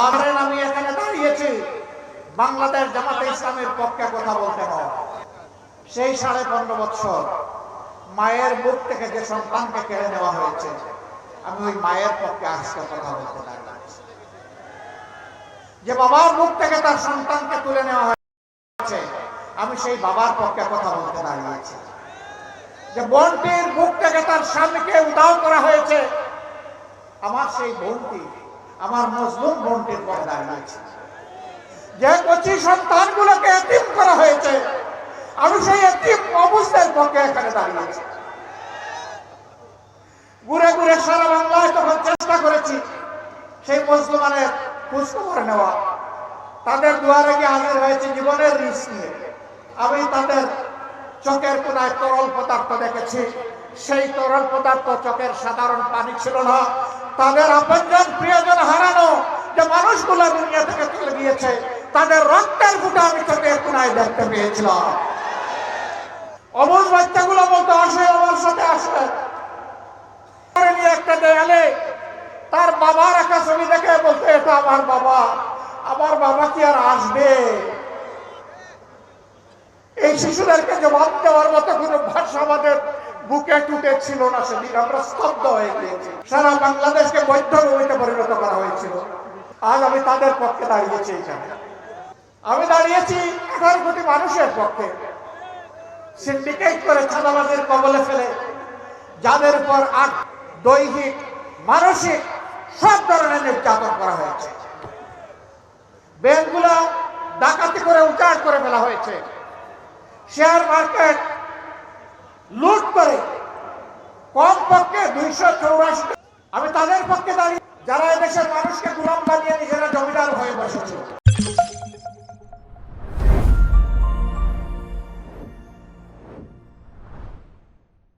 আর আমি এখানে দাঁড়িয়েছি বাংলাদেশ জামাতে ইসলামের পক্ষে কথা বলতে হয়। সেই 15.5 বছর মায়ের বুক থেকে যে সন্তানকে কেড়ে নেওয়া হয়েছে, আমি ওই মায়ের পক্ষে আজকে কথা বলতে দাঁড়িয়েছি। যে বাবার বুক থেকে তার সন্তানকে তুলে নেওয়া হয়েছে, আমি সেই বাবার পক্ষে কথা বলতে দাঁড়িয়েছি। যে বোনটির বুক থেকে তার স্বামীকে উধাও করা হয়েছে, আমার সেই বোনটি, আমার মজলুম বোনটির পক্ষে দাঁড়িয়েছি। যে কচি সন্তানগুলোকে এতিম করা হয়েছে, আমি সেই এতিম অবস্থার পক্ষে এখানে দাঁড়িয়েছি। ঘুরে ঘুরে সারা বাংলায় তখন চেষ্টা করেছি সেই মুসলমানের খোঁজখবর নেওয়া। তাদের দুয়ারে গিয়ে হাজির হয়েছে জীবনের রিস্ক নিয়ে। আমি তাদের চোখের কোনায় তরল পদার্থ দেখেছি। সেই তরল পদার্থ চোখের সাধারণ পানি ছিল না। তাদের আপনজন প্রিয়জন হারানো যে মানুষগুলো দুনিয়া থেকে চলে গিয়েছে, তাদের রক্তের ফুটা আমি চোখের কোনায় দেখতে পেয়েছিলাম। অবুঝ বাচ্চাগুলো বলতে আসে, আমার সাথে আসে। একটা দেয়ালে তার বাবার একটা ছবি দেখে বলতে, এটা আমার বাবা। আমার বাবা কি আর আসবে? এই শিশুদেরকে জবাব দেওয়ার মতো কোনো ভাষা আমাদের বুকে টুটে ছিল না। সেদিন আমরা স্তব্ধ হয়ে গিয়েছি। সারা বাংলাদেশকে বৈধ ভূমিতে পরিণত করা হয়েছিল। আজ আমি তাদের পক্ষে দাঁড়িয়েছি। এখানে আমি দাঁড়িয়েছি 18 কোটি মানুষের পক্ষে। সিন্ডিকেট করে চাঁদাবাজের কবলে ফেলে যাদের উপর দৈহিক, মানসিক সব ধরনের নির্যাতন করা হয়েছে। ব্যাংকগুলো ডাকাতি করে উজাড় করে ফেলা হয়েছে। শেয়ার মার্কেট লুট করে কমপক্ষে 284। আমি তাদের পক্ষে দাঁড়িয়ে যারা এদেশের মানুষকে গোলাম বানিয়ে নিজেরা জমিদার হয়ে বসেছে।